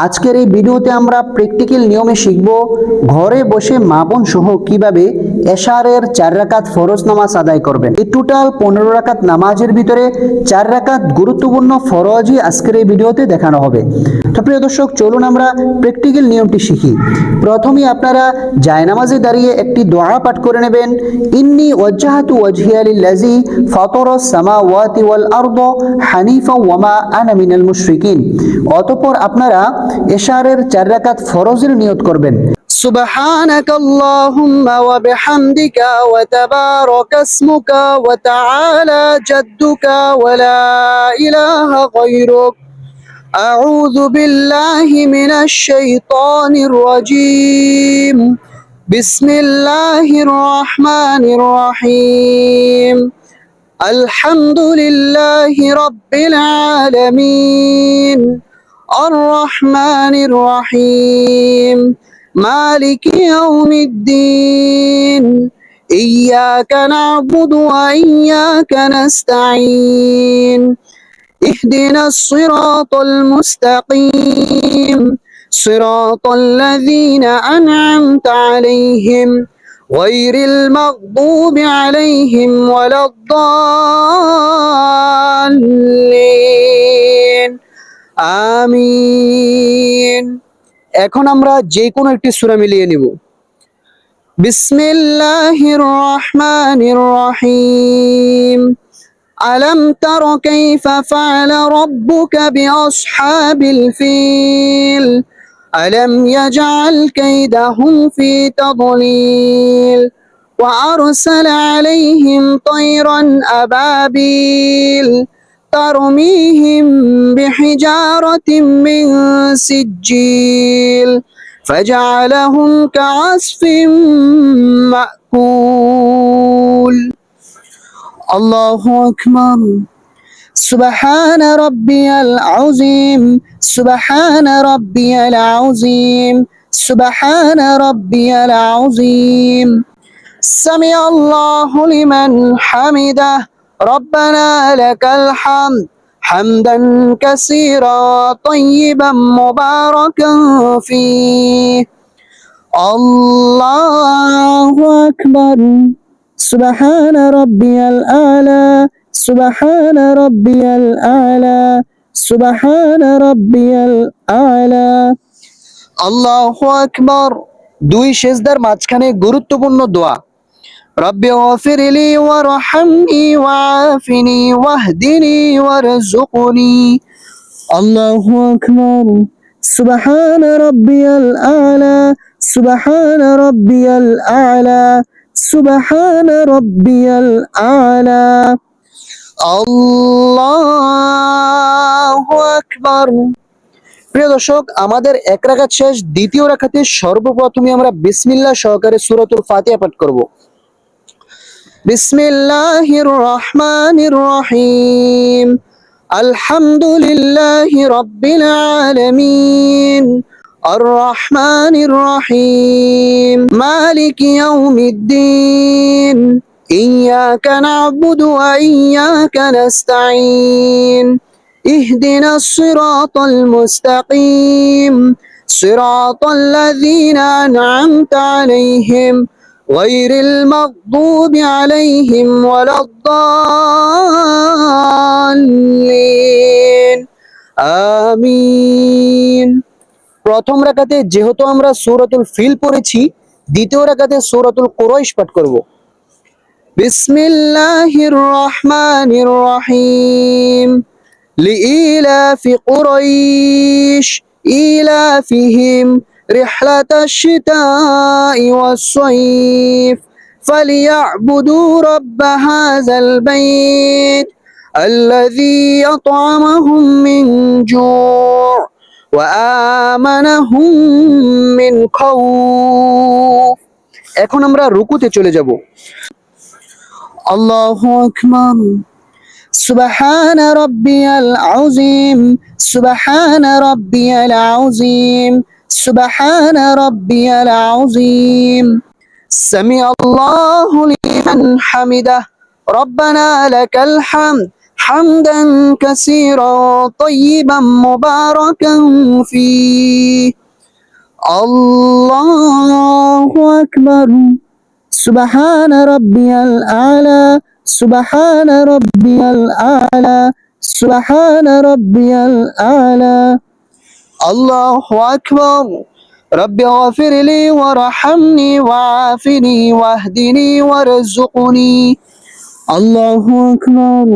আজকের এই ভিডিওতে আমরা প্র্যাকটিক্যাল নিয়মে শিখব ঘরে বসে মা বোন সহ কিভাবে এশারের 4 রাকাত ফরজ নামাজ আদায় করবেন। এই টোটাল 15 রাকাত নামাজের ভিতরে 4 রাকাত গুরুত্বপূর্ণ ফরজই আজকের এই ভিডিওতে দেখানো হবে। তো প্রিয় দর্শক, চলুন আমরা প্র্যাকটিক্যাল নিয়মটি শিখি। প্রথমেই আপনারা জায়নামাজে দাঁড়িয়ে একটি দোয়া পাঠ করে নেবেন। ইন্নী ওয়াজ্জাহতু ওয়াজহিয়া লিল্লাযী ফাতারাস সামাওয়াতি ওয়াল আরদ হানিফা ওয়া মা আনা মিনাল মুশরিকিন। অতঃপর আপনারা এশারের 4 রাকাত ফরজের নিয়ত করবেন। سبحانك اللهم وبحمدك وتبارك اسمك وتعالى جدك ولا إله غيرك أعوذ بالله من الشيطان الرجيم بسم الله الرحمن الرحيم الحمد لله رب العالمين الرحمن الرحيم مالك يوم الدين إياك نعبد وإياك نستعين اهدنا الصراط المستقيم صراط الذين أنعمت عليهم غير المغضوب عليهم ولا الضالين آمين। এখন আমরা যে কোনো একটি সূরা মিলিয়ে নিব। বিসমিল্লাহির রহমানির রহিম আলম তার কাইফা ফাআলা রাব্বুকা বিআসহাবিল ফিল আলম ইয়াজআল কাইদাহুম ফি তাদলিল ওয়া আরসালা আলাইহিম তায়রান আবাবিল ترميهم بحجارة من سجيل فجعلهم كعصف مأكول الله أكبر سبحان ربي العظيم سبحان ربي العظيم سبحان ربي العظيم سمع الله لمن حمده ربنا لك الحمد حمدا كثيرا طيبا مباركا فيه الله أكبر سبحان ربي الأعلى سبحان ربي الأعلى سبحان ربي الأعلى الله أكبر। দুই সেজদার মাঝখানে গুরুত্বপূর্ণ দোয়া। رب اغفر لي وارحمني وعافني واهدني وارزقني الله أكبر سبحان ربي الأعلى سبحان ربي الأعلى سبحان ربي الأعلى الله أكبر। প্রিয় দর্শক, আমাদের এক রাকাত শেষ। দ্বিতীয় রাকাতে সর্বপ্রথমে আমরা বিসমিল্লাহ সহকারে সূরাতুল ফাতিহা পাঠ করব। بسم الله الرحمن الرحيم الحمد لله رب العالمين الرحمن الرحيم مالك يوم الدين إياك نعبد وإياك نستعين اهدنا الصراط المستقيم صراط الذين أنعمت عليهم غير المغضوب عليهم ولا الضالين آمين। প্রথম রাকাতে যেহেতু আমরা সূরাতুল ফিল পড়েছি, দ্বিতীয় রাকাতে সূরাতুল কুরাইশ পাঠ করব। বিসমিল্লাহির রহমানির রহিম লিইলাফি কুরাইশ ইলাফিহিম رحلة الشتاء والصيف فليعبدوا رب هذا البيت الذي أطعمهم من جوع وآمنهم من خوف। এখন আমরা রুকুতে চলে যাব। আল্লাহু আকবার سبحان ربي العظيم سبحان ربي العظيم سبحان ربي العظيم سمع الله لمن حمده ربنا لك الحمد حمدا كثيرا طيبا مباركا فيه الله أكبر سبحان ربي الأعلى سبحان ربي الأعلى سبحان ربي الأعلى الله أكبر رب اغفر لي وارحمني وعافني واهدني وارزقني الله أكبر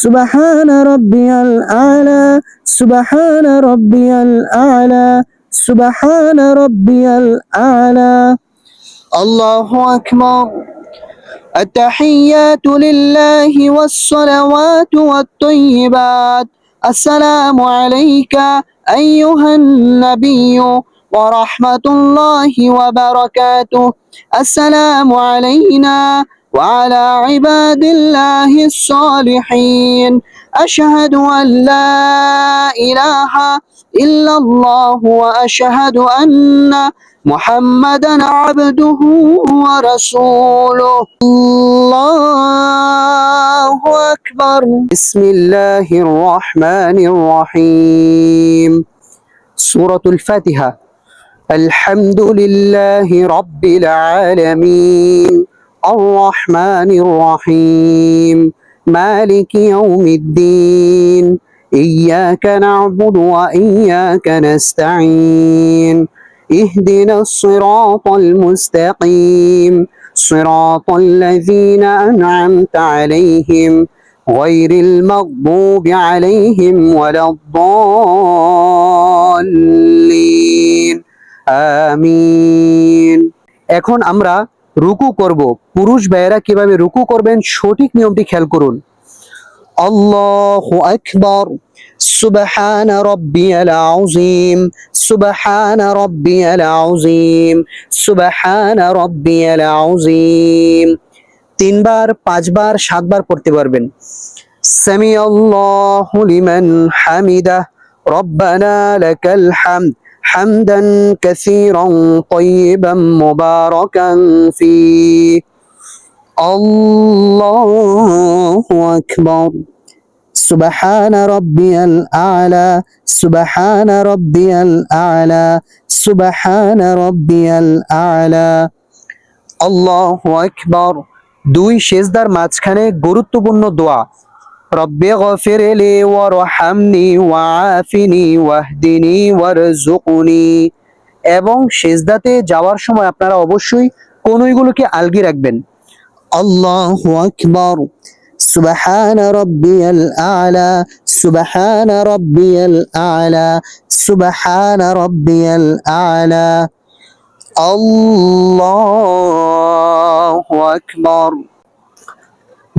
سبحان ربي الأعلى سبحان ربي الأعلى سبحان ربي الأعلى الله أكبر التحيات لله والصلوات والطيبات السلام عليك أيها النبي ورحمة الله وبركاته السلام علينا وعلى عباد الله الصالحين أشهد أن لا إله إلا الله وأشهد أن محمدا عبده ورسوله الله أكبر بسم الله الرحمن الرحيم سورة الفاتحة الحمد لله رب العالمين الرحمن الرحيم مالك يوم الدين إياك نعبد وإياك نستعين اهدنا الصراط المستقيم صراط الذين أنعمت عليهم غير المغضوب عليهم ولا الضالين আমিন। এখন আমরা রুকু করব। পুরুষ ভাইয়েরা কিভাবে রুকু করবেন সঠিক নিয়মটি খেয়াল করুন। আল্লাহু আকবার সুবহান রাব্বিয়াল আযীম সুবহান রাব্বিয়াল আযীম সুবহান রাব্বিয়াল আযীম। 3 বার 5 বার 7 বার পড়তে পারবেন। সামি আল্লাহু লিমান হামিদাহ রব্বানা লাকাল হামদ হামদান কাসীরান তাইয়িবান মুবারাকান ফীহ আল্লাহু আকবার سبحان ربي الأعلى سبحان ربي الأعلى سبحان ربي الأعلى আল্লাহু আকবার। 2 সেজদার মাঝখানে গুরুত্বপূর্ণ দোয়া রব্বি গফিরলি ওয়ারহামনি ওয়াআফিনি ওয়াহদিনি ওয়ারযুকনি। এবং সেজদাতে যাওয়ার সময় আপনারা অবশ্যই কনুইগুলোকে আলগি রাখবেন। আল্লাহু আকবার سبحان ربي الأعلى سبحان ربي الأعلى سبحان ربي الأعلى الله أكبر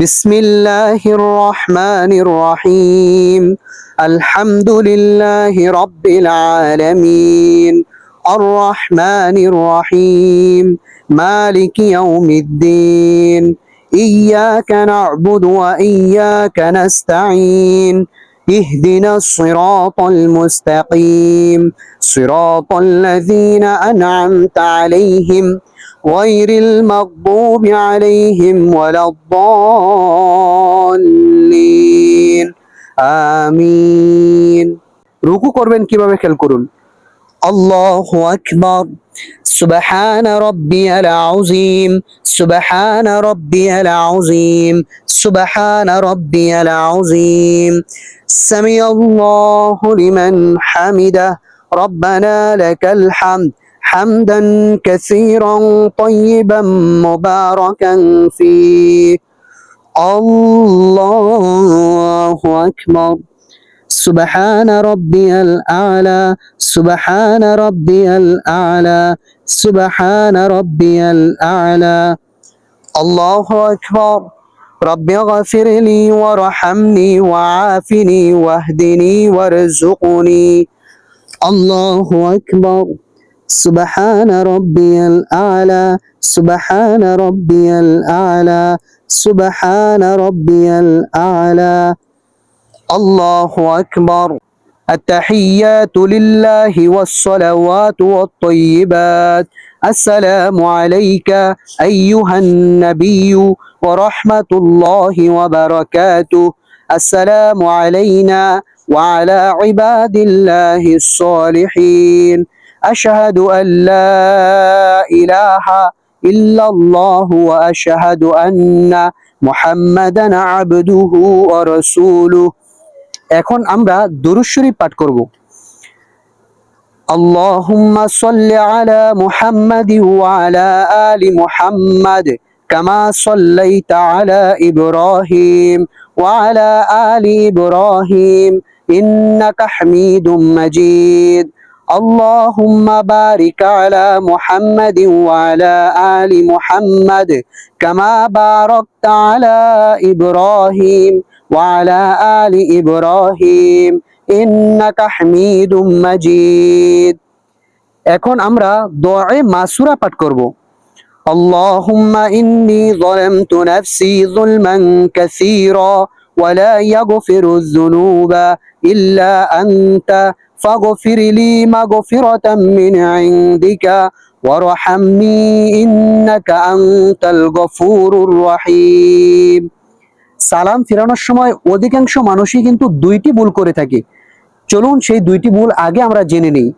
بسم الله الرحمن الرحيم الحمد لله رب العالمين الرحمن الرحيم مالك يوم الدين إياك نعبد وإياك نستعين اهدنا الصراط المستقيم صراط الذين أنعمت عليهم غير المغضوب عليهم ولا الضالين آمين। রুকু করবেন কিভাবে খেয়াল করুন। আল্লাহু আকবার سبحان ربي العظيم سبحان ربي العظيم سبحان ربي العظيم سمع الله لمن حمده ربنا لك الحمد حمدا كثيرا طيبا مباركا فيه الله أكبر سبحان ربي الأعلى سبحان ربي الأعلى سبحان ربي الأعلى الله أكبر رب اغفر لي وارحمني وعافني واهدني وارزقني الله أكبر سبحان ربي الأعلى سبحان ربي الأعلى سبحان ربي الأعلى الله أكبر التحيات لله والصلوات والطيبات السلام عليك أيها النبي ورحمة الله وبركاته আসসালামু আলাইনা ওয়া আলা ইবাদিল্লাহিস সালিহিন আশহাদু আল্লা ইলাহা ইল্লাল্লাহু ওয়া আশহাদু আন্না মুহাম্মাদান আবদুহু ওয়া রাসূলুহু। এখন আমরা দুরূদ শরীফ পাঠ করব। আল্লাহুম্মা সাল্লি আলা মুহাম্মাদিন ওয়া আলা আলি মুহাম্মাদ কামা সাল্লাইতা আলা ইব্রাহিম ওয়া আলা আলি ইব্রাহিম ইন্নাকা হামিদুম মাজিদ। আল্লাহুম্মা বারিক আলা মুহাম্মাদিন ওয়া আলা আলি মুহাম্মাদ কামা বারাকতা আলা ইব্রাহিম ওয়া আলা আলি ইব্রাহিম ইন্নাকা হামিদুম মাজিদ। এখন আমরা দোয়ায়ে মাসুরা পাঠ করব। আল্লাহুম্মা ইন্নী যালামতু নাফসি যুলমান কাসীরা ওয়া লা ইয়াগফিরুয যুনুবা ইল্লা আনতা ফাগফির লি মাগফিরাতাম মিন ইনদিকা ওয়ারহামনি ইন্নাকা আনতাল গফুরুর রহিম। সালাম ফেরানোর সময় অধিকাংশ মানুষই কিন্তু দুইটি ভুল করে থাকে। চলুন সেই দুইটি ভুল আগে আমরা জেনে নেই।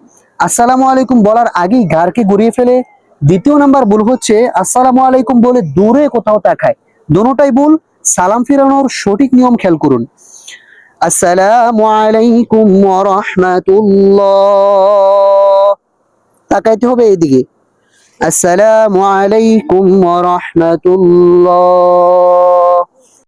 আসসালামু আলাইকুম বলার আগেই ঘাড়কে ঘুরিয়ে ফেলে। দ্বিতীয় নাম্বার ভুল হচ্ছে আসসালামু আলাইকুম বলে দূরে কোথাও তাকায়। দোনোটাই ভুল। সালাম ফেরানোর সঠিক নিয়ম খেয়াল করুন। আসসালামু আলাইকুম ওয়া রাহমাতুল্লাহ, তাকাইতে হবে এইদিকে। আসসালামু আলাইকুম ওয়া রাহমাতুল্লাহ।